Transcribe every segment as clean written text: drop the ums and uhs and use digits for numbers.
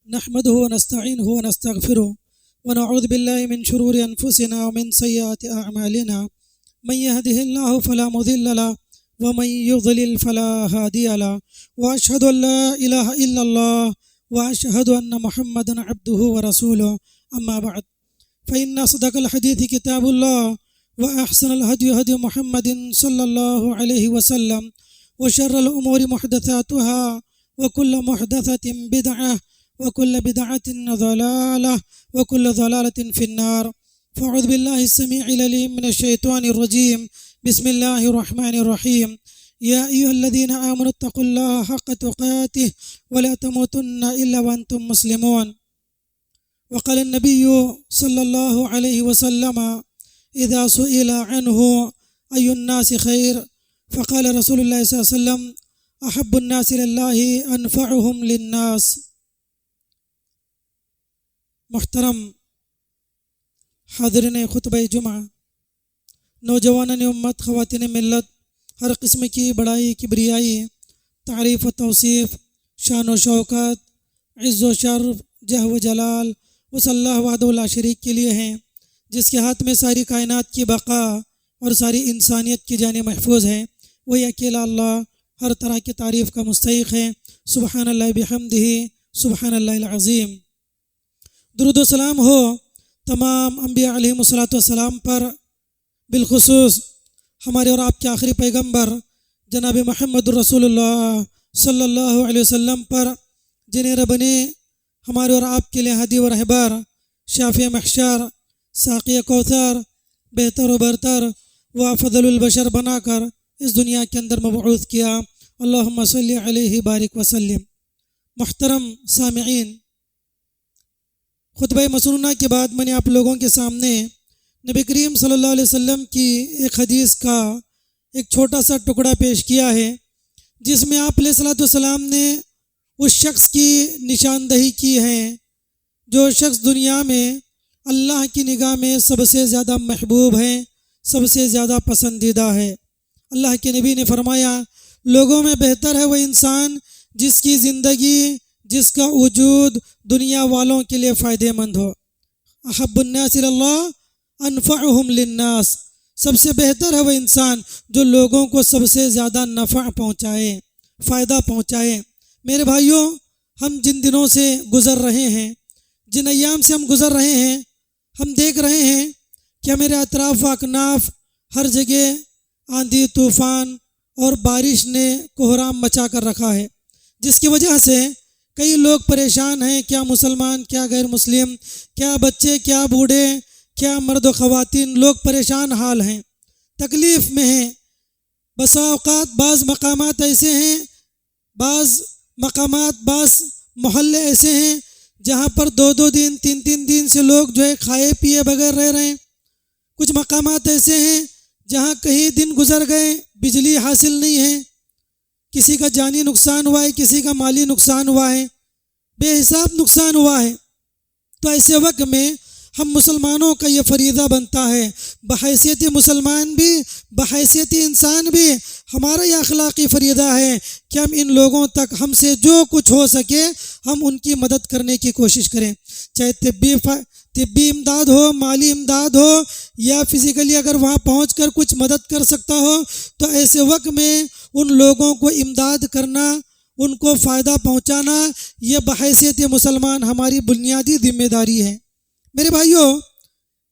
نحمده ونستعينه ونستغفره ونعوذ بالله من شرور أنفسنا ومن سيئات أعمالنا من يهده الله فلا مضل له ومن يضلل فلا هادي له وأشهد أن لا إله إلا الله وأشهد أن محمدا عبده ورسوله أما بعد فإن أصدق الحديث كتاب الله وأحسن الهدي هدي محمد صلى الله عليه وسلم وشر الأمور محدثاتها وكل محدثة بدعة وكل بدعة ضلالة وكل ضلالة في النار فأعوذ بالله السميع العليم من الشيطان الرجيم بسم الله الرحمن الرحيم يا أيها الذين آمنوا اتقوا الله حق تقاته ولا تموتن إلا وأنتم مسلمون وقال النبي صلى الله عليه وسلم إذا سئل عنه أي الناس خير فقال رسول الله صلى الله عليه وسلم أحب الناس لله أنفعهم للناس. محترم حاضرین خطبہ جمعہ، نوجوانان امت، خواتین ملت، ہر قسم کی بڑائی، کبریائی، تعریف و توصیف، شان و شوکت، عز و شرف، جہ و جلال اس اللہ وحدہ لا شریک کے لیے ہیں جس کے ہاتھ میں ساری کائنات کی بقا اور ساری انسانیت کی جانیں محفوظ ہیں. وہی اکیلا اللہ ہر طرح کی تعریف کا مستحق ہے. سبحان اللہ بحمدہ، سبحان اللہ العظیم. درود و سلام ہو تمام انبیاء علیہم الصلوۃ والسلام پر، بالخصوص ہمارے اور آپ کے آخری پیغمبر جناب محمد رسول اللہ صلی اللہ علیہ وسلم پر، جنہیں رب نے ہمارے اور آپ کے لیے ہادی و رہبر، شافع محشر، ساقی کوثر، بہتر و برتر و افضل البشر بنا کر اس دنیا کے اندر مبعوث کیا. اللہم صلی علیہ بارک وسلم. محترم سامعین، خطبہ مسنونہ کے بعد میں نے آپ لوگوں کے سامنے نبی کریم صلی اللہ علیہ وسلم کی ایک حدیث کا ایک چھوٹا سا ٹکڑا پیش کیا ہے، جس میں آپ علیہ الصلوۃ والسلام نے اس شخص کی نشاندہی کی ہے جو شخص دنیا میں اللہ کی نگاہ میں سب سے زیادہ محبوب ہے، سب سے زیادہ پسندیدہ ہے. اللہ کے نبی نے فرمایا، لوگوں میں بہتر ہے وہ انسان جس کی زندگی، جس کا وجود دنیا والوں کے لیے فائدہ مند ہو. احب الناس اللہ انفعهم للناس. سب سے بہتر ہے وہ انسان جو لوگوں کو سب سے زیادہ نفع پہنچائے، فائدہ پہنچائے. میرے بھائیوں، ہم جن دنوں سے گزر رہے ہیں، جن ایام سے ہم گزر رہے ہیں، ہم دیکھ رہے ہیں کہ میرے اطراف و اکناف ہر جگہ آندھی، طوفان اور بارش نے کوہرام مچا کر رکھا ہے، جس کی وجہ سے کئی لوگ پریشان ہیں. کیا مسلمان، کیا غیر مسلم، کیا بچے، کیا بوڑھے، کیا مرد و خواتین، لوگ پریشان حال ہیں، تکلیف میں ہیں. بسا اوقات بعض مقامات ایسے ہیں، بعض محلے ایسے ہیں جہاں پر 2 دن 3 دن سے لوگ جو ہے کھائے پیے بغیر رہ رہے ہیں. کچھ مقامات ایسے ہیں جہاں کئی دن گزر گئے، بجلی حاصل نہیں ہے، کسی کا جانی نقصان ہوا ہے، کسی کا مالی نقصان ہوا ہے، بے حساب نقصان ہوا ہے. تو ایسے وقت میں ہم مسلمانوں کا یہ فریضہ بنتا ہے، بحیثیت مسلمان بھی، بحیثیت انسان بھی، ہمارا یہ اخلاقی فریضہ ہے کہ ہم ان لوگوں تک ہم سے جو کچھ ہو سکے ہم ان کی مدد کرنے کی کوشش کریں، چاہے طبی امداد ہو، مالی امداد ہو، یا فزیکلی اگر وہاں پہنچ کر کچھ مدد کر سکتا ہو تو ایسے وقت میں ان لوگوں کو امداد کرنا، ان کو فائدہ پہنچانا، یہ بحیثیت مسلمان ہماری بنیادی ذمہ داری ہے. میرے بھائیوں،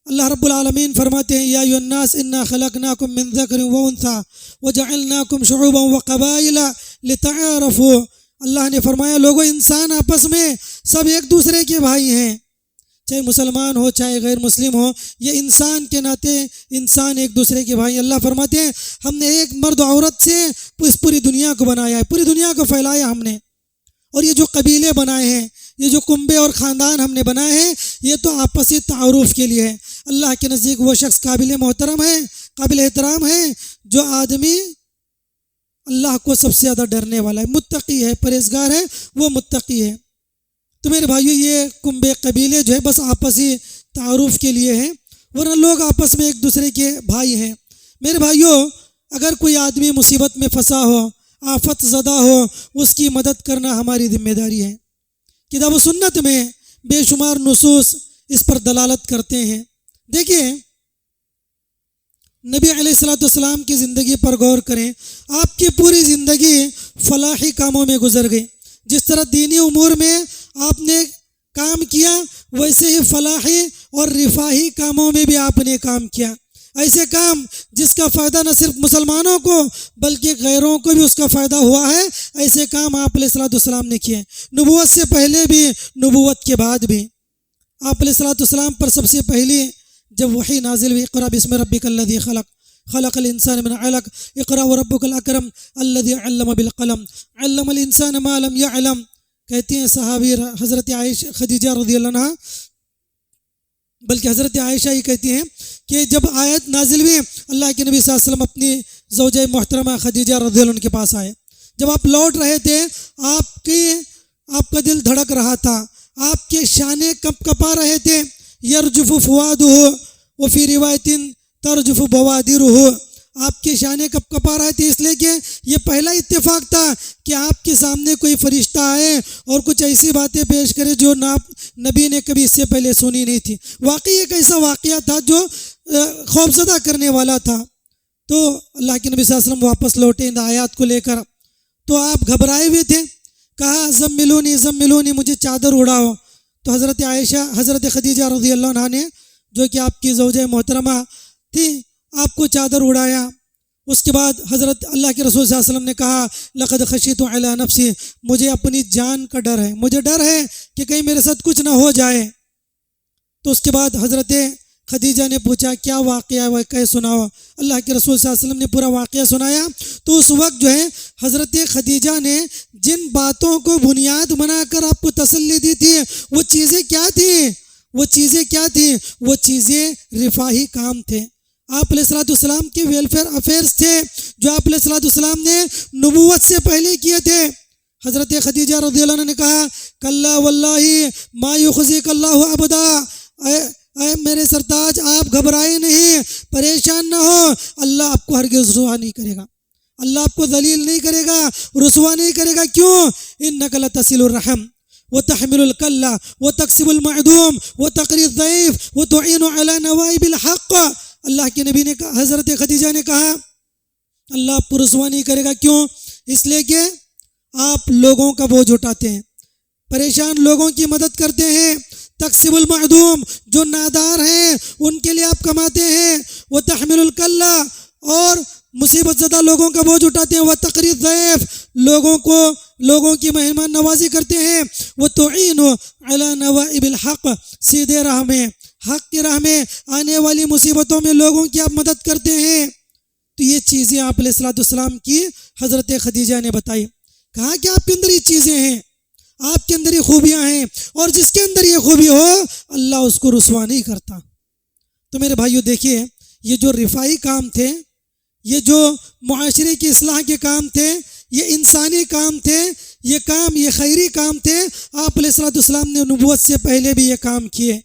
اللہ رب العالمین فرماتے ہیں، یا ایھا الناس انا خلقناکم من ذکر و انثی وجعلناکم شعوبا وقبائل لتعارفوا. اللہ نے فرمایا، لوگوں، انسان آپس میں سب ایک دوسرے کے بھائی ہیں، چاہے مسلمان ہو چاہے غیر مسلم ہو، یہ انسان کے ناطے انسان ایک دوسرے کے بھائی. اللہ فرماتے ہیں، ہم نے ایک مرد و عورت سے اس پوری دنیا کو بنایا ہے، پوری دنیا کو پھیلایا ہم نے. اور یہ جو قبیلے بنائے ہیں، یہ جو کنبے اور خاندان ہم نے بنائے ہیں، یہ تو آپسی تعارف کے لیے ہے. اللہ کے نزدیک وہ شخص قابل محترم ہے، قابل احترام ہے جو آدمی اللہ کو سب سے زیادہ ڈرنے والا ہے، متقی ہے، پرہیزگار ہے، وہ متقی ہے. تو میرے بھائیو، یہ کنبے قبیلے جو ہے بس آپسی تعارف کے لیے ہیں، ورنہ لوگ آپس میں ایک دوسرے کے بھائی ہیں. میرے بھائیو، اگر کوئی آدمی مصیبت میں پھنسا ہو، آفت زدہ ہو، اس کی مدد کرنا ہماری ذمہ داری ہے. کتاب و سنت میں بے شمار نصوص اس پر دلالت کرتے ہیں۔ دیکھیے نبی علیہ الصلوۃ والسلام کی زندگی پر غور کریں، آپ کی پوری زندگی فلاحی کاموں میں گزر گئی۔ جس طرح دینی امور میں آپ نے کام کیا، ویسے ہی فلاحی اور رفاہی کاموں میں بھی آپ نے کام کیا۔ ایسے کام جس کا فائدہ نہ صرف مسلمانوں کو بلکہ غیروں کو بھی اس کا فائدہ ہوا ہے، ایسے کام آپ علیہ الصلوۃ والسلام نے کیے، نبوت سے پہلے بھی نبوت کے بعد بھی۔ آپ علیہ الصلوۃ والسلام پر سب سے پہلی جب وحی نازل ہوئی، اقرأ بسم ربک الذی خلق خلق الانسان من علق اقرأ وربک الاکرم الذی علم بالقلم علم الانسان ما لم يعلم۔ کہتی ہیں صحابی حضرت عائشہ خدیجہ رضی اللہ عنہا، بلکہ حضرت عائشہ ہی کہتی ہیں کہ جب آیت نازل ہوئی، اللہ کے نبی صلی اللہ علیہ وسلم اپنی زوجہ محترمہ خدیجہ رضی اللہ عنہ کے پاس آئے۔ جب آپ لوٹ رہے تھے، آپ کا دل دھڑک رہا تھا، آپ کے شانے کپ کپا رہے تھے، یرجف فؤادہ وفی روایت ترجف بوادرہ، آپ کے شانے کپ کپا رہے تھے، اس لیے کہ یہ پہلا اتفاق تھا کہ آپ کے سامنے کوئی فرشتہ آئے اور کچھ ایسی باتیں پیش کرے جو نبی نے کبھی اس سے پہلے سنی نہیں تھی۔ واقعی ایک ایسا واقعہ تھا جو خوفزدہ کرنے والا تھا۔ تو اللہ کے نبی صلی اللہ علیہ وسلم واپس لوٹے ان آیات کو لے کر، تو آپ گھبرائے ہوئے تھے، کہا زملونی زملونی، مجھے چادر اڑاؤ۔ تو حضرت عائشہ حضرت خدیجہ رضی اللہ عنہا نے، جو کہ آپ کی زوجہ محترمہ تھی، آپ کو چادر اڑایا۔ اس کے بعد حضرت اللہ کے رسول صلی اللہ علیہ وسلم نے کہا لقد خشیت علی نفسی، مجھے اپنی جان کا ڈر ہے، مجھے ڈر ہے کہ کہیں میرے ساتھ کچھ نہ ہو جائے۔ تو اس کے بعد حضرت خدیجہ نے پوچھا کیا واقعہ ہے، کہ سناؤ۔ اللہ کے رسول صلی اللہ علیہ وسلم نے پورا واقعہ سنایا۔ تو اس وقت جو ہے حضرت خدیجہ نے جن باتوں کو بنیاد بنا کر آپ کو تسلی دی تھی، وہ چیزیں کیا تھیں؟ وہ چیزیں رفاہی کام تھے۔ آپ علیہ الصلوۃ والسلام کے ویلفیئر افیئرز تھے جو آپ علیہ الصلوۃ والسلام نے نبوت سے پہلے کیے تھے۔ حضرت خدیجہ رضی اللہ عنہ نے کہا کلا واللہ ما یخزیک اللہ ابدا، اے میرے سرتاج آپ گھبرائے نہیں، پریشان نہ ہو، اللہ آپ کو ہرگز رسوا نہیں کرے گا، اللہ آپ کو ذلیل نہیں کرے گا، رسوا نہیں کرے گا۔ کیوں؟ انک لتصل الرحم وتحمل الکل وتکسب المعدوم وتقری الضعیف وتعین علی نوائب الحق۔ اللہ کے نبی نے کہا، حضرت خدیجہ نے کہا اللہ آپ کو رسوا نہیں کرے گا۔ کیوں؟ اس لیے کہ آپ لوگوں کا بوجھ اٹھاتے ہیں، پریشان لوگوں کی مدد کرتے ہیں، تکسب المعدوم جو نادار ہیں ان کے لیے آپ کماتے ہیں، وہ تحمل الکل اور مصیبت زدہ لوگوں کا بوجھ اٹھاتے ہیں، وہ تقری ضعیف لوگوں کی مہمان نوازی کرتے ہیں، وہ تعین علی نوائب الحق سیدھے راہ میں حق کی راہ میں آنے والی مصیبتوں میں لوگوں کی آپ مدد کرتے ہیں۔ تو یہ چیزیں آپ علیہ الصلوۃ والسلام کی حضرت خدیجہ نے بتائی، کہا کہ آپ کے اندر یہ چیزیں ہیں، آپ کے اندر یہ خوبیاں ہیں، اور جس کے اندر یہ خوبی ہو اللہ اس کو رسوا نہیں کرتا۔ تو میرے بھائیو دیکھیے، یہ جو رفائی کام تھے، یہ جو معاشرے کی اصلاح کے کام تھے، یہ انسانی کام تھے، یہ خیری کام تھے، آپ علیہ الصلوۃ والسلام نے نبوت سے پہلے بھی یہ کام کیے۔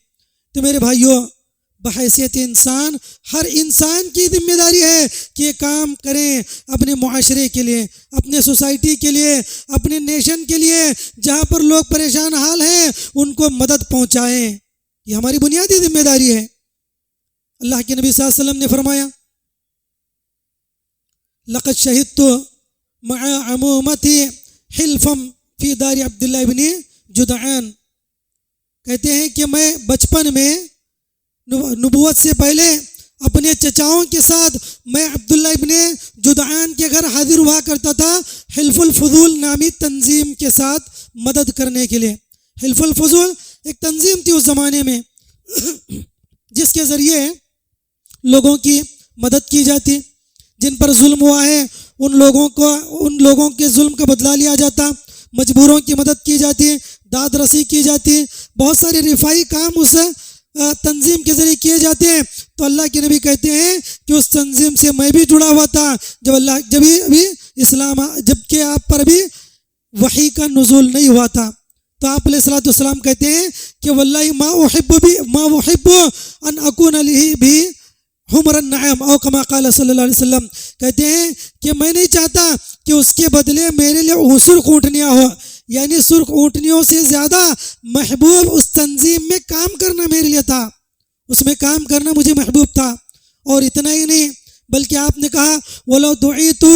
تو میرے بھائیو بحیثیت انسان، ہر انسان کی ذمہ داری ہے کہ یہ کام کریں اپنے معاشرے کے لیے، اپنے سوسائٹی کے لیے، اپنے نیشن کے لیے، جہاں پر لوگ پریشان حال ہیں ان کو مدد پہنچائیں۔ یہ ہماری بنیادی ذمہ داری ہے۔ اللہ کے نبی صلی اللہ علیہ وسلم نے فرمایا لقد شہدت مع عمومتی حلفا فی دار عبداللہ ابن جدعان، کہتے ہیں کہ میں بچپن میں نبوت سے پہلے اپنے چچاؤں کے ساتھ میں عبداللہ ابن جدعان کے گھر حاضر ہوا کرتا تھا، حلف الفضول نامی تنظیم کے ساتھ مدد کرنے کے لیے۔ حلف الفضول ایک تنظیم تھی اس زمانے میں جس کے ذریعے لوگوں کی مدد کی جاتی، جن پر ظلم ہوا ہے ان لوگوں کے ظلم کا بدلہ لیا جاتا، مجبوروں کی مدد کی جاتی، داد رسی کی جاتی، بہت سارے رفائی کام اس تنظیم کے ذریعے کیے جاتے ہیں۔ تو اللہ کے نبی کہتے ہیں کہ اس تنظیم سے میں بھی جڑا ہوا تھا جبکہ آپ پر بھی وحی کا نزول نہیں ہوا تھا۔ تو آپ علیہ الصلوۃ والسلام کہتے ہیں کہ واللہ ما احب ان اکون علیہ بھی حمر النعام او کما قال صلی اللہ علیہ وسلم، کہتے ہیں کہ میں نہیں چاہتا کہ اس کے بدلے میرے لیے غسل اونٹنیاں ہو، یعنی سرخ اونٹنیوں سے زیادہ محبوب اس تنظیم میں کام کرنا میرے لیے تھا، اس میں کام کرنا مجھے محبوب تھا۔ اور اتنا ہی نہیں بلکہ آپ نے کہا وَلَوْ دُعِيتُ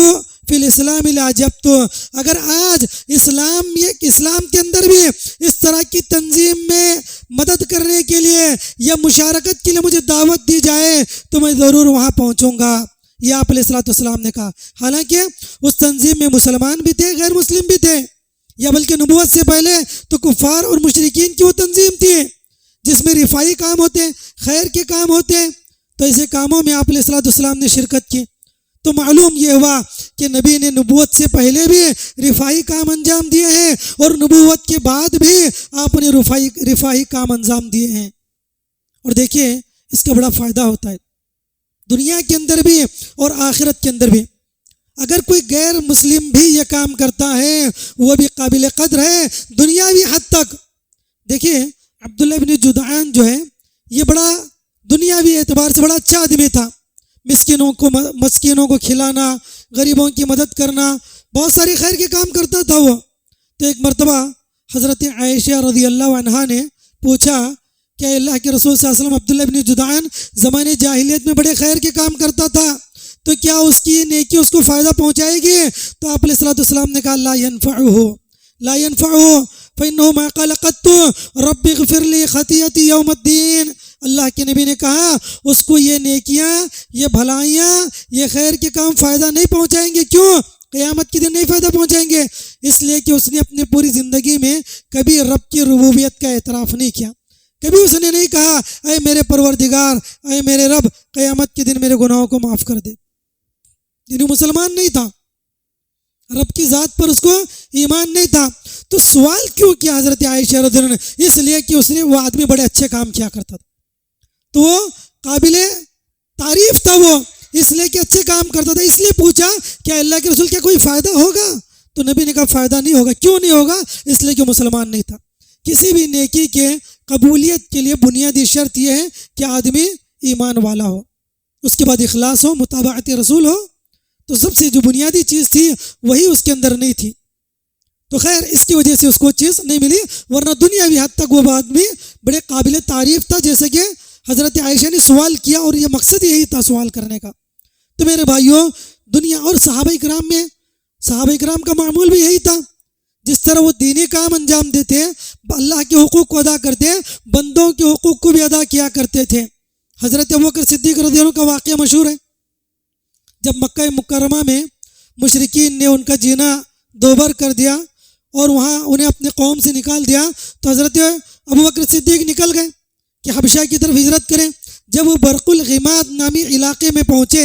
فِي الْإِسْلَامِ لَعَجَبْتُ، اگر آج اسلام کے اندر بھی اس طرح کی تنظیم میں مدد کرنے کے لیے یا مشارکت کے لیے مجھے دعوت دی جائے تو میں ضرور وہاں پہنچوں گا، یہ آپ علیہ السلام نے کہا۔ حالانکہ اس تنظیم میں مسلمان بھی تھے، غیر مسلم بھی تھے، یا بلکہ نبوت سے پہلے تو کفار اور مشرکین کی وہ تنظیم تھی جس میں رفاعی کام ہوتے، خیر کے کام ہوتے، تو ایسے کاموں میں آپ علیہ السلام نے شرکت کی۔ تو معلوم یہ ہوا کہ نبی نے نبوت سے پہلے بھی رفاعی کام انجام دیے ہیں اور نبوت کے بعد بھی آپ نے رفاعی کام انجام دیے ہیں۔ اور دیکھیے اس کا بڑا فائدہ ہوتا ہے دنیا کے اندر بھی اور آخرت کے اندر بھی۔ اگر کوئی غیر مسلم بھی یہ کام کرتا ہے وہ بھی قابل قدر ہے دنیاوی حد تک۔ دیکھیے عبداللہ بن جدعان جو ہے یہ بڑا دنیاوی اعتبار سے بڑا اچھا آدمی تھا، مسکینوں کو کھلانا، غریبوں کی مدد کرنا، بہت ساری خیر کے کام کرتا تھا وہ۔ تو ایک مرتبہ حضرت عائشہ رضی اللہ عنہا نے پوچھا کہ اللہ کے رسول صلی اللہ علیہ وسلم عبداللہ بن جدعان زمانے جاہلیت میں بڑے خیر کے کام کرتا تھا، تو کیا اس کی نیکی اس کو فائدہ پہنچائے گی؟ تو آپ علیہ السلام نے کہا لا ينفعه فإنه ما قال قط رب اغفر لي خطيئتي يوم الدين۔ اللہ کے نبی نے کہا اس کو یہ نیکیاں، یہ بھلائیاں، یہ خیر کے کام فائدہ نہیں پہنچائیں گے۔ کیوں؟ قیامت کے دن نہیں فائدہ پہنچائیں گے، اس لیے کہ اس نے اپنی پوری زندگی میں کبھی رب کی ربوبیت کا اعتراف نہیں کیا، کبھی اس نے نہیں کہا اے میرے پروردگار، اے میرے رب قیامت کے دن میرے گناہوں کو معاف کر دے۔ یعنی مسلمان نہیں تھا، رب کی ذات پر اس کو ایمان نہیں تھا۔ تو سوال کیوں کیا حضرت عائشہ رضی اللہ عنہا نے؟ اس لیے کہ وہ آدمی بڑے اچھے کام کیا کرتا تھا، تو وہ قابل تعریف تھا، وہ اس لیے کہ اچھے کام کرتا تھا۔ اس لیے پوچھا کہ اللہ کے رسول کیا کوئی فائدہ ہوگا؟ تو نبی نے کہا فائدہ نہیں ہوگا۔ کیوں نہیں ہوگا؟ اس لیے کہ مسلمان نہیں تھا۔ کسی بھی نیکی کے قبولیت کے لیے بنیادی شرط یہ ہے کہ آدمی ایمان والا ہو، اس کے بعد اخلاص ہو، متابعت رسول ہو۔ تو سب سے جو بنیادی چیز تھی وہی اس کے اندر نہیں تھی، تو خیر اس کی وجہ سے اس کو چیز نہیں ملی، ورنہ دنیاوی حد تک وہ آدمی بڑے قابل تعریف تھا، جیسے کہ حضرت عائشہ نے سوال کیا، اور یہ مقصد یہی تھا سوال کرنے کا۔ تو میرے بھائیوں دنیا اور صحابہ کرام کا معمول بھی یہی تھا، جس طرح وہ دینی کام انجام دیتے، اللہ کے حقوق کو ادا کرتے، بندوں کے حقوق کو بھی ادا کیا کرتے تھے۔ حضرت ابوبکر صدیق رضی اللہ عنہ کا واقعہ مشہور ہے، جب مکہ مکرمہ میں مشرکین نے ان کا جینا دوبر کر دیا اور وہاں انہیں اپنے قوم سے نکال دیا، تو حضرت ابوبکر صدیق نکل گئے کہ حبشہ کی طرف ہجرت کریں۔ جب وہ برق الغماد نامی علاقے میں پہنچے،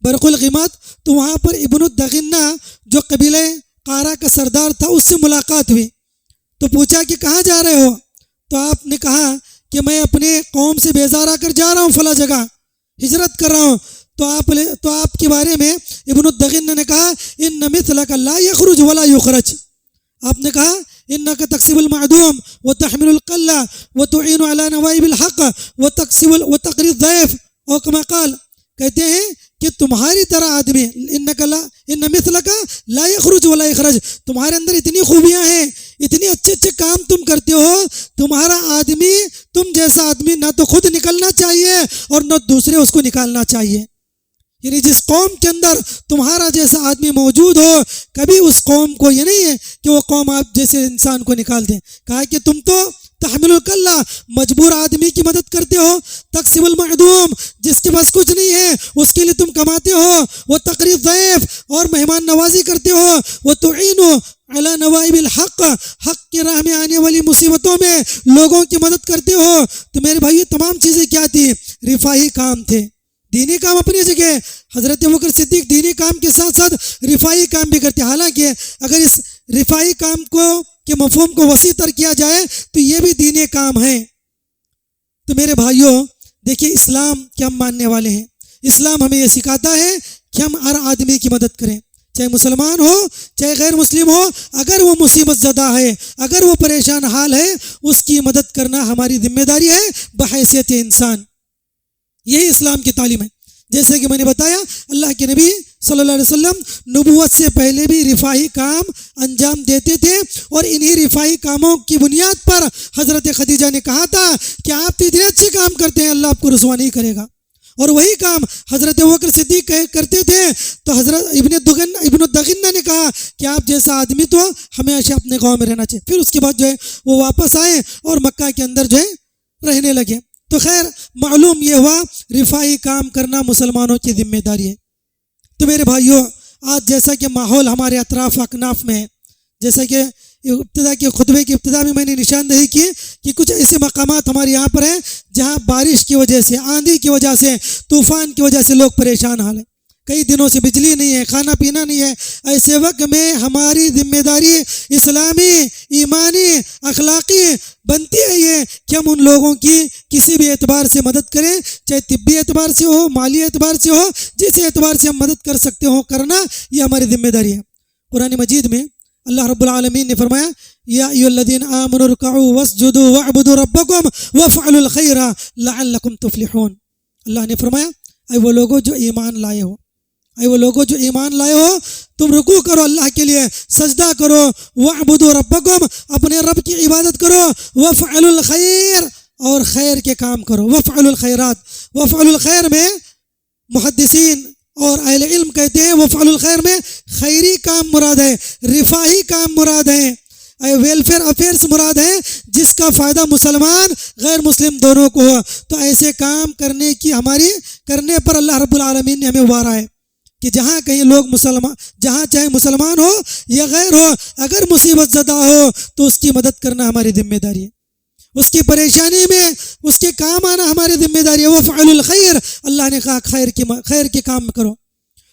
برق الغماد، تو وہاں پر ابن الدغنہ جو قبیلہ قارہ کا سردار تھا اس سے ملاقات ہوئی، تو پوچھا کہ کہاں جا رہے ہو؟ تو آپ نے کہا کہ میں اپنے قوم سے بیزار آ کر جا رہا ہوں، فلاں جگہ ہجرت کر رہا ہوں۔ تو آپ کے بارے میں ابن الدغنہ نے کہا ان مثلک لا یخرج ولا یخرج۔ آپ نے کہا انک تکسب المعدوم وتحمل القلہ وتعین علی نوائب الحق وتقری الضیف، اور کما قال، کہتے ہیں کہ تمہاری طرح آدمی ان مثلک لا یخرج ولا یخرج، تمہارے اندر اتنی خوبیاں ہیں، اتنے اچھے اچھے کام تم کرتے ہو، تمہارا آدمی، تم جیسا آدمی نہ تو خود نکلنا چاہیے اور نہ دوسرے اس کو نکالنا چاہیے۔ یعنی جس قوم کے اندر تمہارا جیسا آدمی موجود ہو، کبھی اس قوم کو یہ نہیں ہے کہ وہ قوم آپ جیسے انسان کو نکال دیں۔ کہا کہ تم تو تحمل الکلہ، مجبور آدمی کی مدد کرتے ہو، تکسب المعدوم، جس کے پاس کچھ نہیں ہے اس کے لیے تم کماتے ہو، وہ تقری الضیف، اور مہمان نوازی کرتے ہو، وہ تعین علی نوائب الحق، حق کے راہ میں آنے والی مصیبتوں میں لوگوں کی مدد کرتے ہو۔ تو میرے بھائی تمام چیزیں کیا تھی؟ رفاہی کام تھے۔ دینی کام اپنی جگہ، حضرت ابوبکر صدیق دینی کام کے ساتھ ساتھ رفاہی کام بھی کرتے۔ حالانکہ اگر اس رفاہی کام کے مفہوم کو وسیع تر کیا جائے تو یہ بھی دینی کام ہے۔ تو میرے بھائیوں دیکھیے اسلام کے ہم ماننے والے ہیں، اسلام ہمیں یہ سکھاتا ہے کہ ہم ہر آدمی کی مدد کریں، چاہے مسلمان ہو چاہے غیر مسلم ہو، اگر وہ مصیبت زدہ ہے، اگر وہ پریشان حال ہے، اس کی مدد کرنا ہماری ذمہ داری ہے بحیثیت انسان۔ یہی اسلام کی تعلیم ہے۔ جیسے کہ میں نے بتایا اللہ کے نبی صلی اللہ علیہ وسلم نبوت سے پہلے بھی رفاہی کام انجام دیتے تھے، اور انہی رفاہی کاموں کی بنیاد پر حضرت خدیجہ نے کہا تھا کہ آپ تو اتنے اچھے کام کرتے ہیں، اللہ آپ کو رسوا نہیں کرے گا، اور وہی کام حضرت ابوبکر صدیق کرتے تھے۔ تو حضرت ابن الدغنہ نے کہا کہ آپ جیسا آدمی تو ہمیشہ اپنے گاؤں میں رہنا چاہیے۔ پھر اس کے بعد جو ہے وہ واپس آئے اور مکہ کے اندر جو ہے رہنے لگے۔ تو خیر معلوم یہ ہوا رفاہی کام کرنا مسلمانوں کی ذمہ داری ہے۔ تو میرے بھائیوں، آج جیسا کہ ماحول ہمارے اطراف اکناف میں ہے، جیسا کہ ابتدا کے خطبے کی ابتدا میں نے نشاندہی کی کہ کچھ ایسے مقامات ہمارے یہاں پر ہیں جہاں بارش کی وجہ سے، آندھی کی وجہ سے، طوفان کی وجہ سے لوگ پریشان حال ہیں، کئی دنوں سے بجلی نہیں ہے، کھانا پینا نہیں ہے۔ ایسے وقت میں ہماری ذمہ داری اسلامی، ایمانی، اخلاقی بنتی ہے یہ کہ ہم ان لوگوں کی کسی بھی اعتبار سے مدد کریں، چاہے طبی اعتبار سے ہو، مالی اعتبار سے ہو، جس اعتبار سے ہم مدد کر سکتے ہوں کرنا، یہ ہماری ذمہ داری ہے۔ قرآن مجید میں اللہ رب العالمین نے فرمایا یا ایھا الذین آمنوا ارکعوا واسجدوا واعبدوا ربکم وافعلوا الخیر لعلکم تفلحون۔ اللہ نے فرمایا اے وہ لوگوں جو ایمان لائے ہو، اے وہ لوگوں جو ایمان لائے ہو، تم رکوع کرو اللہ کے لیے، سجدہ کرو، واعبدوا ربکم اپنے رب کی عبادت کرو، وافعلوا الخیر اور خیر کے کام کرو، وافعلوا الخیرات۔ وافعلوا الخیر میں محدثین اور اہل علم کہتے ہیں وافعلوا الخیر میں خیری کام مراد ہے، رفاہی کام مراد ہے، ویلفیئر افیئرس مراد ہے، جس کا فائدہ مسلمان غیر مسلم دونوں کو ہو۔ تو ایسے کام کرنے پر اللہ رب العالمین نے ہمیں ابھارا ہے کہ جہاں کہیں لوگ مسلمان، جہاں چاہے مسلمان ہو یا غیر ہو، اگر مصیبت زدہ ہو تو اس کی مدد کرنا ہماری ذمہ داری ہے، اس کی پریشانی میں اس کے کام آنا ہماری ذمہ داری ہے۔ وفعلوا الخیر، اللہ نے کہا خیر کے کام کرو۔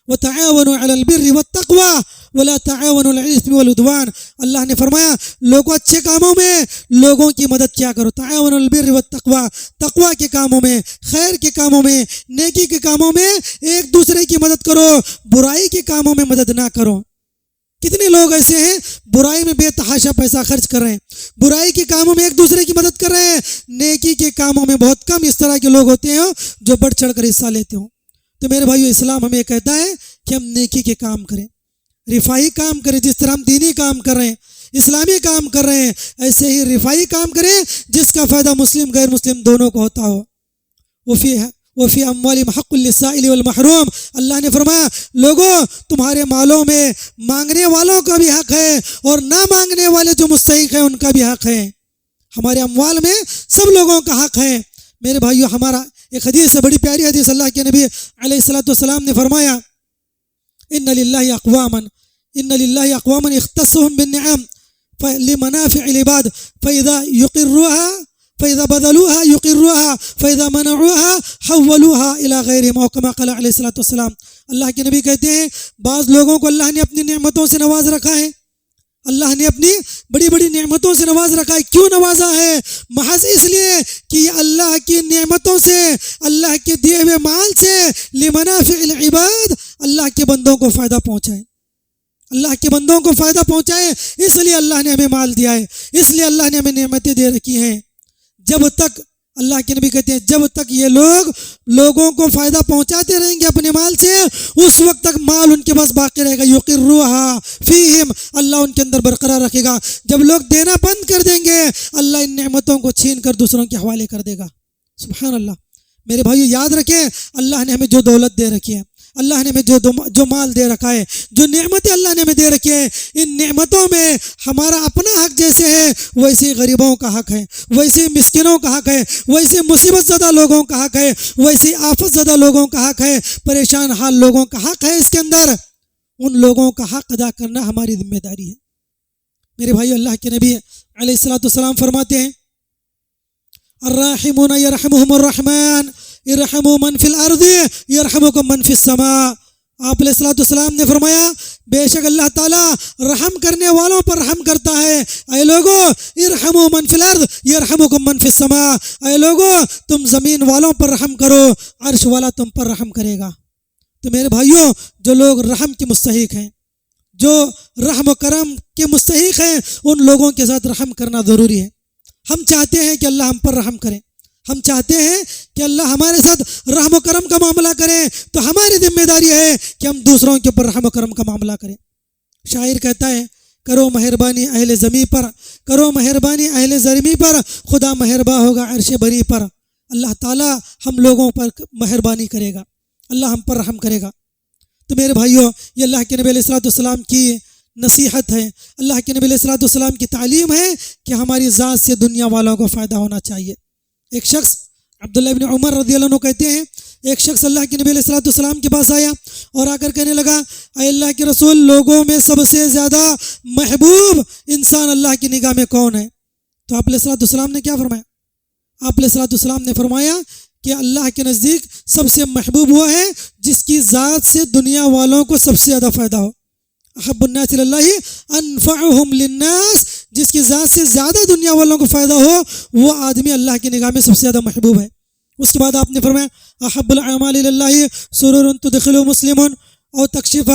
وتعاونوا علی البر والتقوی ولا تعاونوا علی الاثم والعدوان، اللہ نے فرمایا لوگوں اچھے کاموں میں لوگوں کی مدد کیا کرو، تعاونوا علی البر والتقوی، تقوی کے کاموں میں، خیر کے کاموں میں، نیکی کے کاموں میں ایک دوسرے کی مدد کرو، برائی کے کاموں میں مدد نہ کرو۔ کتنے لوگ ایسے ہیں برائی میں بے تحاشا پیسہ خرچ کر رہے ہیں، برائی کے کاموں میں ایک دوسرے کی مدد کر رہے ہیں، نیکی کے کاموں میں بہت کم اس طرح کے لوگ ہوتے ہیں جو بڑھ چڑھ کر حصہ لیتے ہوں۔ تو میرے بھائیو، اسلام ہمیں کہتا ہے کہ ہم نیکی کے کام کریں، رفاہی کام کریں، جس طرح ہم دینی کام کر رہے ہیں، اسلامی کام کر رہے ہیں، ایسے ہی رفاہی کام کریں جس کا فائدہ مسلم غیر مسلم دونوں کو ہوتا ہو۔ وفی اموالہم حق للسائل والمحروم، اللہ نے فرمایا لوگوں تمہارے مالوں میں مانگنے والوں کا بھی حق ہے اور نہ مانگنے والے جو مستحق ہیں ان کا بھی حق ہے۔ ہمارے اموال میں سب لوگوں کا حق ہے۔ میرے بھائیو، ہمارا ایک حدیث سے بڑی پیاری حدیث اللہ کے نبی علیہ الصلوۃ والسلام نے فرمایا ان للہ اقواما اختصهم بالنعم لمنافع العباد فإذا بذلوها يقروها فإذا منعوها حولوها إلى غيرهم، أو كما قال علیہ الصلوۃ والسلام۔ اللہ کے نبی کہتے ہیں بعض لوگوں کو اللہ نے اپنی نعمتوں سے نواز رکھا ہے، اللہ نے اپنی بڑی بڑی نعمتوں سے نواز رکھا ہے۔ کیوں نوازا ہے؟ محض اس لیے کہ یہ اللہ کی نعمتوں سے، اللہ کے دیے ہوئے مال سے لمنافع العباد اللہ کے بندوں کو فائدہ پہنچائے، اللہ کے بندوں کو فائدہ پہنچائے، اس لیے اللہ نے ہمیں مال دیا ہے، اس لیے اللہ نے ہمیں نعمتیں دے رکھی ہیں۔ جب تک اللہ کے نبی کہتے ہیں جب تک یہ لوگ لوگوں کو فائدہ پہنچاتے رہیں گے اپنے مال سے، اس وقت تک مال ان کے پاس باقی رہے گا، یقرها فیہم، اللہ ان کے اندر برقرار رکھے گا۔ جب لوگ دینا بند کر دیں گے اللہ ان نعمتوں کو چھین کر دوسروں کے حوالے کر دے گا۔ سبحان اللہ۔ میرے بھائیو، یاد رکھیں اللہ نے ہمیں جو دولت دے رکھی ہے، اللہ نے ہمیں جو مال دے رکھا ہے، جو نعمتیں اللہ نے ہمیں دے رکھی ہیں، ان نعمتوں میں ہمارا اپنا حق جیسے ہے ویسے غریبوں کا حق ہے، ویسے مسکینوں کا حق ہے، ویسے مصیبت زدہ لوگوں کا حق ہے، ویسے آفت زدہ لوگوں کا حق ہے، پریشان حال لوگوں کا حق ہے۔ اس کے اندر ان لوگوں کا حق ادا کرنا ہماری ذمہ داری ہے۔ میرے بھائی، اللہ کے نبی علیہ الصلوۃ والسلام فرماتے ہیں الراحمون یرحمہم الرحمن ارحموا من فی الارض یرحمکم من فی السماء۔ آپ علیہ الصلوۃ والسلام نے فرمایا بے شک اللہ تعالیٰ رحم کرنے والوں پر رحم کرتا ہے۔ اے لوگو ارحموا من فی الارض یرحمکم من فی السماء، اے لوگو تم زمین والوں پر رحم کرو، عرش والا تم پر رحم کرے گا۔ تو میرے بھائیوں، جو لوگ رحم کے مستحق ہیں، جو رحم و کرم کے مستحق ہیں، ان لوگوں کے ساتھ رحم کرنا ضروری ہے۔ ہم چاہتے ہیں کہ اللہ ہم پر رحم کرے، ہم چاہتے ہیں کہ اللہ ہمارے ساتھ رحم و کرم کا معاملہ کرے تو ہماری ذمہ داری ہے کہ ہم دوسروں کے اوپر رحم و کرم کا معاملہ کریں. شاعر کہتا ہے کرو مہربانی اہل زمیں پر، کرو مہربانی اہل زمیں پر، خدا مہرباں ہوگا عرش بری پر. اللہ تعالیٰ ہم لوگوں پر مہربانی کرے گا، اللہ ہم پر رحم کرے گا. تو میرے بھائیوں، یہ اللہ کے نبی علیہ الصلوۃ والسلام کی نصیحت ہے، اللہ کے نبی علیہ الصلوۃ والسلام کی تعلیم ہے کہ ہماری ذات سے دنیا والوں کو فائدہ ہونا چاہیے. ایک شخص عبداللہ ابن عمر رضی اللہ عنہ کہتے ہیں، ایک شخص اللہ کے نبی علیہ الصلوۃ والسلام کے پاس آیا اور آ کر کہنے لگا، اے اللہ کے رسول، لوگوں میں سب سے زیادہ محبوب انسان اللہ کی نگاہ میں کون ہے؟ تو آپ علیہ الصلوۃ والسلام نے کیا فرمایا؟ آپ علیہ الصلوۃ والسلام نے فرمایا کہ اللہ کے نزدیک سب سے محبوب ہوا ہے جس کی ذات سے دنیا والوں کو سب سے زیادہ فائدہ ہو. احب الناس اللہ انفعهم للناس، جس کی ذات سے زیادہ دنیا والوں کو فائدہ ہو وہ آدمی اللہ کی نگاہ میں سب سے زیادہ محبوب ہے. اس کے بعد آپ نے فرمایا احب الاعمال اللہ سرور تدخل مسلم او تکشف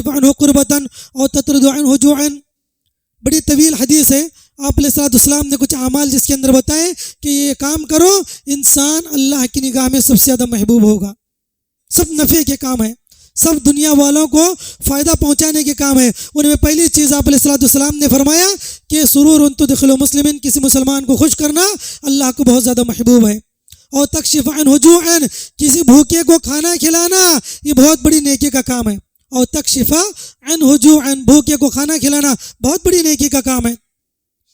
عنہ قربتا او تطرد عنہ جوعا. بڑی طویل حدیث ہے. آپ علیہ الصلوۃ والسلام نے کچھ اعمال جس کے اندر بتائے کہ یہ کام کرو، انسان اللہ کی نگاہ میں سب سے زیادہ محبوب ہوگا. سب نفع کے کام ہیں، سب دنیا والوں کو فائدہ پہنچانے کے کام ہے. ان میں پہلی چیز آپ علیہ الصلوۃ والسلام نے فرمایا کہ سرور تدخل مسلم، کسی مسلمان کو خوش کرنا اللہ کو بہت زیادہ محبوب ہے. اور تکشف عنہ جوعا، کسی بھوکے کو کھانا کھلانا یہ بہت بڑی نیکی کا کام ہے. اور تکشف عنہ جوعا، بھوکے کو کھانا کھلانا بہت بڑی نیکی کا کام ہے.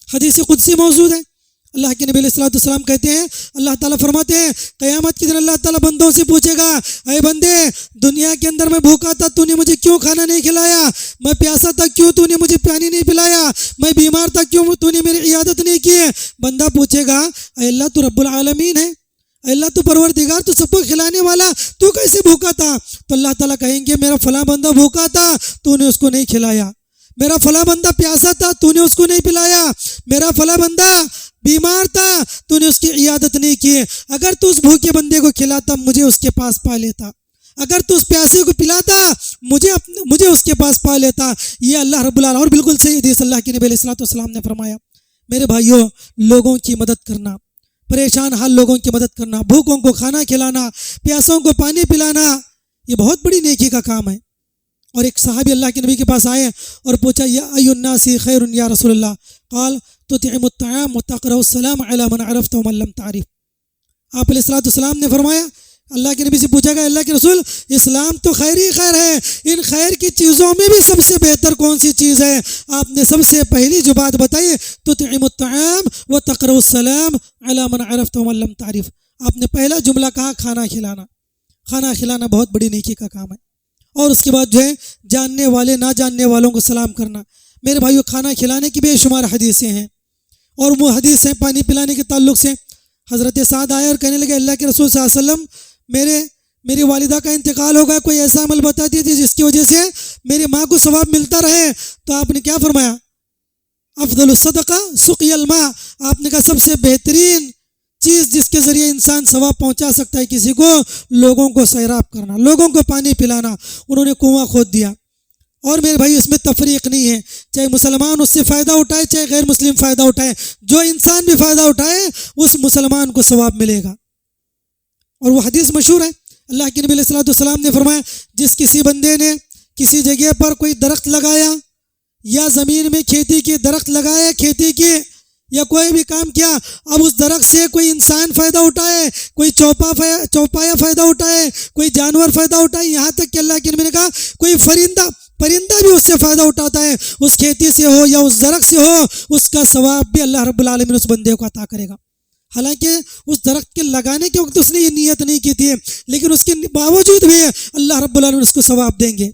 حدیث قدسی موجود ہے. اللہ کے نبی علیہ الصلوۃ والسلام کہتے ہیں، اللہ تعالیٰ فرماتے ہیں قیامت کے دن اللہ تعالیٰ بندوں سے پوچھے گا، اے بندے، دنیا کے اندر میں بھوکا تھا تو نے مجھے کیوں کھانا نہیں کھلایا؟ میں پیاسا تھا کیوں تو نے مجھے پانی نہیں پلایا؟ میں بیمار تھا کیوں تو نے میری عیادت نہیں کی؟ بندہ پوچھے گا، اے اللہ تو رب العالمین ہے، اے اللہ تو پروردگار، تو سب کو کھلانے والا، تو کیسے بھوکا تھا؟ تو اللہ تعالیٰ کہیں گے میرا فلاں بندہ بھوکا تھا تو نے اس کو نہیں کھلایا، میرا فلاں بندہ پیاسا تھا تو نے اس کو نہیں پلایا، میرا فلاں بندہ بیمار تھا تو نے اس کی عیادت نہیں کی. اگر تو اس بھوکے بندے کو کھلاتا مجھے اس کے پاس پا لیتا، اگر تو اس پیاسے کو پلاتا مجھے اس کے پاس پا لیتا. یہ اللہ رب العالمین، اور بالکل صحیح حدیث اللہ کے نبی علیہ الصلوۃ والسلام نے فرمایا. میرے بھائیوں، لوگوں کی مدد کرنا، پریشان حال لوگوں کی مدد کرنا، بھوکوں کو کھانا کھلانا، پیاسوں کو پانی پلانا، یہ بہت بڑی نیکی کا کام ہے. اور ایک صحابی اللہ کے نبی کے پاس آئے اور پوچھا، یا ای الناس خیر یا رسول اللہ؟ قال تطعم الطعام وتقرأ السلام علی من عرفت ومن لم تعرف. آپ علیہ الصلوۃ والسلام نے فرمایا، اللہ کے نبی سے پوچھا گیا، اللہ کے رسول، اسلام تو خیر ہی خیر ہے، ان خیر کی چیزوں میں بھی سب سے بہتر کون سی چیز ہے؟ آپ نے سب سے پہلی جو بات بتائی، تطعم الطعام وتقرأ السلام علی من عرفت ومن لم تعرف. آپ نے پہلا جملہ کہا کھانا کھلانا. کھانا کھلانا بہت بڑی نیکی کا کام ہے. اور اس کے بعد جو ہے جاننے والے نہ جاننے والوں کو سلام کرنا. میرے بھائیو، کھانا کھلانے کی بے شمار حدیثیں ہیں، اور وہ حدیث ہیں پانی پلانے کے تعلق سے. حضرت سعد آئے اور کہنے لگے، اللہ کے رسول صلی اللہ علیہ وسلم، میری والدہ کا انتقال ہو گیا، کوئی ایسا عمل بتا دیجیے جس کی وجہ سے میری ماں کو ثواب ملتا رہے. تو آپ نے کیا فرمایا؟ افضل الصدقہ سقی الماء. آپ نے کہا سب سے بہترین چیز جس کے ذریعے انسان ثواب پہنچا سکتا ہے کسی کو، لوگوں کو سیراب کرنا، لوگوں کو پانی پلانا. انہوں نے کنواں کھود دیا. اور میرے بھائی، اس میں تفریق نہیں ہے، چاہے مسلمان اس سے فائدہ اٹھائے چاہے غیر مسلم فائدہ اٹھائے، جو انسان بھی فائدہ اٹھائے اس مسلمان کو ثواب ملے گا. اور وہ حدیث مشہور ہے، اللہ کے نبی علیہ الصلوۃ والسلام نے فرمایا، جس کسی بندے نے کسی جگہ پر کوئی درخت لگایا یا زمین میں کھیتی کی درخت لگایا، کھیتی کی یا کوئی بھی کام کیا، اب اس درخت سے کوئی انسان فائدہ اٹھائے، کوئی چوپایا فائدہ اٹھائے، کوئی جانور فائدہ اٹھائے، یہاں تک کہ اللہ کے نبی نے کہا کوئی پرندہ بھی اس سے فائدہ اٹھاتا ہے، اس کھیتی سے ہو یا اس درخت سے ہو، اس کا ثواب بھی اللہ رب العالمین اس بندے کو عطا کرے گا. حالانکہ اس درخت کے لگانے کے وقت اس نے یہ نیت نہیں کی تھی، لیکن اس کے باوجود بھی اللہ رب العالمین اس کو ثواب دیں گے.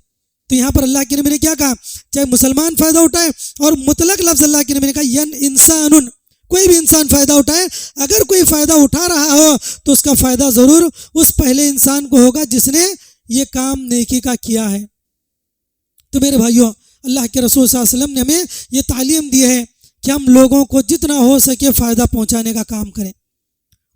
تو یہاں پر اللہ کے نبی نے کیا کہا؟ چاہے مسلمان فائدہ اٹھائے، اور مطلق لفظ اللہ کے نبی نے کہا ین انسان، کوئی بھی انسان فائدہ اٹھائے. اگر کوئی فائدہ اٹھا رہا ہو تو اس کا فائدہ ضرور اس پہلے انسان کو ہوگا جس نے یہ کام نیکی کا کیا ہے. تو میرے بھائیوں، اللہ کے رسول صلی اللہ علیہ وسلم نے ہمیں یہ تعلیم دی ہے کہ ہم لوگوں کو جتنا ہو سکے فائدہ پہنچانے کا کام کریں.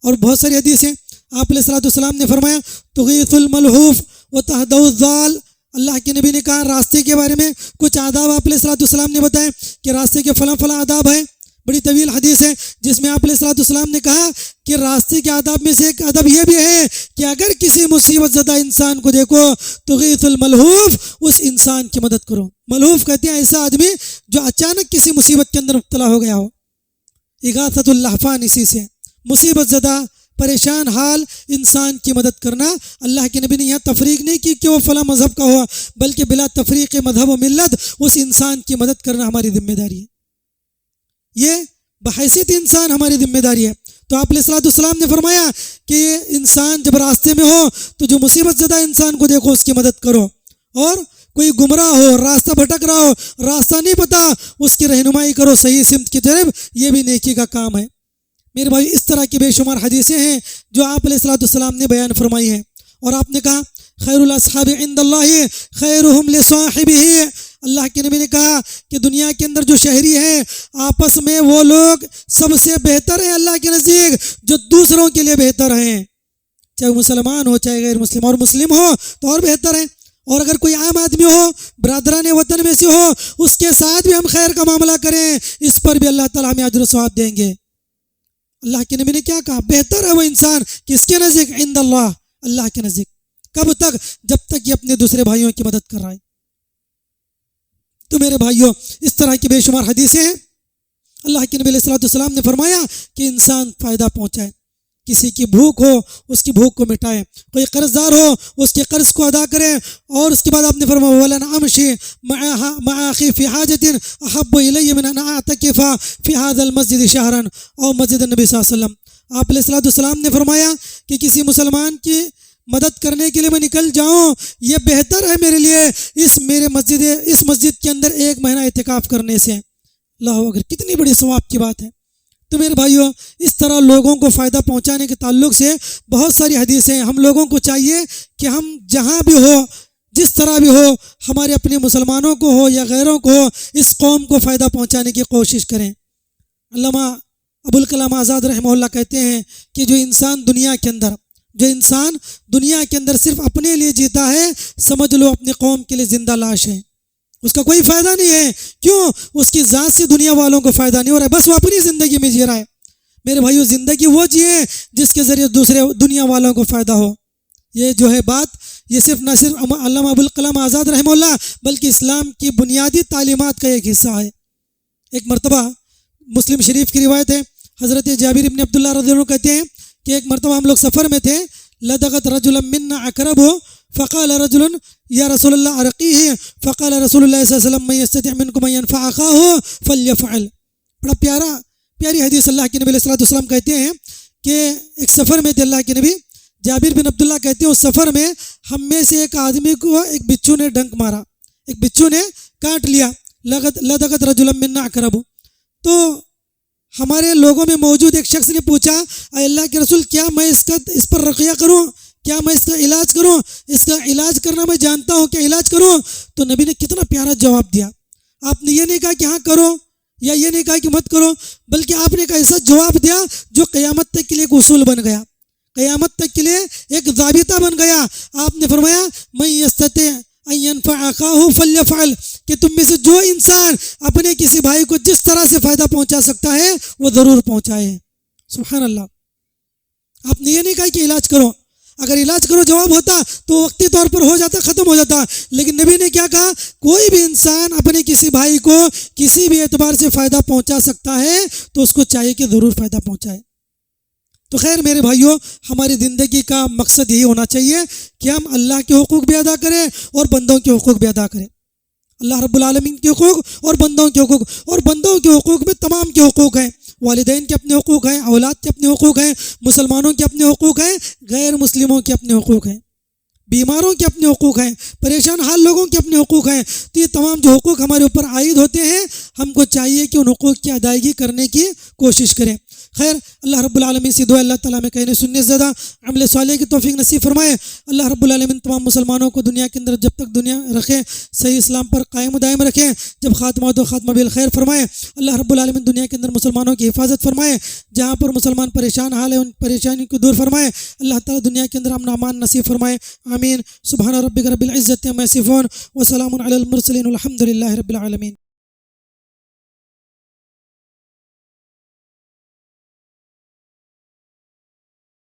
اور بہت ساری حدیثیں آپ علیہ الصلوۃ والسلام نے فرمایا، تغیث الملہوف وتہدؤ الضال. اللہ کے نبی نے کہا راستے کے بارے میں کچھ آداب آپ علیہ الصلوۃ والسلام نے بتائے کہ راستے کے فلاں آداب ہیں. بڑی طویل حدیث ہے جس میں آپ علیہ الصلوۃ والسلام نے کہا کہ راستے کے آداب میں سے ایک ادب یہ بھی ہے کہ اگر کسی مصیبت زدہ انسان کو دیکھو تو غیث الملہوف، اس انسان کی مدد کرو۔ ملہوف کہتے ہیں ایسا آدمی جو اچانک کسی مصیبت کے اندر مبتلا ہو گیا ہو۔ اغاثۃ اللہفان اسی سے، مصیبت زدہ پریشان حال انسان کی مدد کرنا۔ اللہ کے نبی نے یہاں تفریق نہیں کی کہ وہ فلاں مذہب کا ہوا، بلکہ بلا تفریق مذہب و ملت اس انسان کی مدد کرنا ہماری ذمہ داری ہے، یہ بحیثیت انسان ہماری ذمہ داری ہے۔ تو آپ علیہ الصلوۃ والسلام نے فرمایا کہ انسان جب راستے میں ہو تو جو مصیبت زدہ انسان کو دیکھو اس کی مدد کرو، اور کوئی گمراہ ہو، راستہ بھٹک رہا ہو، راستہ نہیں پتا، اس کی رہنمائی کرو صحیح سمت کی طرف، یہ بھی نیکی کا کام ہے۔ میرے بھائی اس طرح کی بے شمار حدیثیں ہیں جو آپ علیہ الصلوۃ والسلام نے بیان فرمائی ہیں، اور آپ نے کہا خیر الاصحاب عند اللہ خیرہم لصاحبہ، اللہ کے نبی نے کہا کہ دنیا کے اندر جو شہری ہیں آپس میں وہ لوگ سب سے بہتر ہیں اللہ کے نزدیک جو دوسروں کے لیے بہتر ہیں، چاہے مسلمان ہو چاہے غیر مسلم، اور مسلم ہو تو اور بہتر ہیں، اور اگر کوئی عام آدمی ہو برادران وطن میں سے ہو اس کے ساتھ بھی ہم خیر کا معاملہ کریں، اس پر بھی اللہ تعالیٰ ہمیں اجر و ثواب دیں گے۔ اللہ کے نبی نے کیا کہا؟ بہتر ہے وہ انسان کس کے نزدیک؟ عند اللہ، اللہ کے نزدیک۔ کب تک؟ جب تک یہ اپنے دوسرے بھائیوں کی مدد کر رہا ہے۔ تو میرے بھائیوں اس طرح کی بے شمار حدیثیں ہیں۔ اللہ کے نبی علیہ الصلوۃ والسلام نے فرمایا کہ انسان فائدہ پہنچائے، کسی کی بھوک ہو اس کی بھوک کو مٹائے، کوئی قرض دار ہو اس کے قرض کو ادا کرے، اور اس کے بعد آپ نے فرمایا وَلَنْ أَمْشِي مَعَ أَخِي فِي حَاجَةٍ أَحَبُّ إِلَيَّ مِنْ أَنْ أَعْتَكِفَ فِي هَذَا الْمَسْجِدِ شَهْرًا، اور مسجد النبی صلی اللہ علیہ وسلم آپ علیہ الصلوۃ والسلام نے فرمایا کہ کسی مسلمان کی مدد کرنے کے لیے میں نکل جاؤں، یہ بہتر ہے میرے لیے اس مسجد کے اندر 1 مہینہ اعتکاف کرنے سے۔ اللہ اکبر، کتنی بڑی ثواب کی بات ہے۔ تو میرے بھائیوں اس طرح لوگوں کو فائدہ پہنچانے کے تعلق سے بہت ساری حدیثیں ہیں۔ ہم لوگوں کو چاہیے کہ ہم جہاں بھی ہو، جس طرح بھی ہو، ہمارے اپنے مسلمانوں کو ہو یا غیروں کو ہو، اس قوم کو فائدہ پہنچانے کی کوشش کریں۔ علامہ ابوالکلام آزاد رحمہ اللہ کہتے ہیں کہ جو انسان دنیا کے اندر صرف اپنے لیے جیتا ہے، سمجھ لو اپنی قوم کے لیے زندہ لاش ہے، اس کا کوئی فائدہ نہیں ہے۔ کیوں؟ اس کی ذات سے دنیا والوں کو فائدہ نہیں ہو رہا ہے، بس وہ اپنی زندگی میں جی رہا ہے۔ میرے بھائیو زندگی وہ جیے جس کے ذریعے دوسرے دنیا والوں کو فائدہ ہو۔ یہ جو ہے بات، یہ صرف نہ صرف علامہ ابوالکلام آزاد رحمہ اللہ بلکہ اسلام کی بنیادی تعلیمات کا ایک حصہ ہے۔ ایک مرتبہ مسلم شریف کی روایت ہے، حضرت جابر بن عبداللہ رضی اللہ عنہ کہتے ہیں کہ ایک مرتبہ ہم لوگ سفر میں تھے، لدغت رجلا منا عقربہ فقال رجل یا رسول اللہ ارقیہ فقال رسول اللہ صلی اللہ علیہ وسلم من یستطع منکم ان ينفع اخاه فلیفعل۔ بڑا پیاری حدیث اللہ کے نبی علیہ الصلوۃ والسلام کہتے ہیں کہ ایک سفر میں تھے اللہ کے نبی، جابر بن عبداللہ کہتے ہیں اس سفر میں ہم میں سے ایک آدمی کو ایک بچھو نے ڈنک مارا، ایک بچھو نے کاٹ لیا، لدغت رجلا منا عقربہ۔ تو ہمارے لوگوں میں موجود ایک شخص نے پوچھا اے اللہ کے رسول کیا میں اس پر رقیہ کروں، کیا میں اس کا علاج کروں، اس کا علاج کرنا میں جانتا ہوں، کیا علاج کروں؟ تو نبی نے کتنا پیارا جواب دیا۔ آپ نے یہ نہیں کہا کہ ہاں کرو، یا یہ نہیں کہا کہ مت کرو، بلکہ آپ نے ایسا جواب دیا جو قیامت تک کے لیے ایک اصول بن گیا، قیامت تک کے لیے ایک ضابطہ بن گیا۔ آپ نے فرمایا من یستطع ان ينفع اخاه فليفعل، کہ تم میں سے جو انسان اپنے کسی بھائی کو جس طرح سے فائدہ پہنچا سکتا ہے وہ ضرور پہنچائے۔ سبحان اللہ۔ آپ نے یہ نہیں کہا کہ علاج کرو، اگر علاج کرو جواب ہوتا تو وقتی طور پر ہو جاتا، ختم ہو جاتا، لیکن نبی نے کیا کہا؟ کوئی بھی انسان اپنے کسی بھائی کو کسی بھی اعتبار سے فائدہ پہنچا سکتا ہے تو اس کو چاہیے کہ ضرور فائدہ پہنچائے۔ تو خیر میرے بھائیوں، ہماری زندگی کا مقصد یہی ہونا چاہیے کہ ہم اللہ کے حقوق بھی ادا کریں اور بندوں کے حقوق بھی ادا کریں۔ اللہ رب العالمین کے حقوق اور بندوں کے حقوق، اور بندوں کے حقوق میں تمام کے حقوق ہیں، والدین کے اپنے حقوق ہیں، اولاد کے اپنے حقوق ہیں، مسلمانوں کے اپنے حقوق ہیں، غیر مسلموں کے اپنے حقوق ہیں، بیماروں کے اپنے حقوق ہیں، پریشان حال لوگوں کے اپنے حقوق ہیں۔ تو یہ تمام جو حقوق ہمارے اوپر عائد ہوتے ہیں، ہم کو چاہیے کہ ان حقوق کی ادائیگی کرنے کی کوشش کریں۔ خیر اللہ رب العالمین سے دعا اللہ تعالیٰ میں کہنے سننے زیادہ عمل صالح کی توفیق نصیب فرمائے۔ اللہ رب العالمین تمام مسلمانوں کو دنیا کے اندر جب تک دنیا رکھے صحیح اسلام پر قائم و دائم رکھے، جب خاتمہ ہو تو خاتمہ بالخیر فرمائے۔ اللہ رب العالمین دنیا کے اندر مسلمانوں کی حفاظت فرمائے، جہاں پر مسلمان پریشان حال ہے ان پریشانی کو دور فرمائے۔ اللہ تعالیٰ دنیا کے اندر امن و امان نصیب فرمائے، آمین۔ سبحان ربک رب العزت عما یصفون وسلام علی المرسلین والحمد للہ رب العالمین۔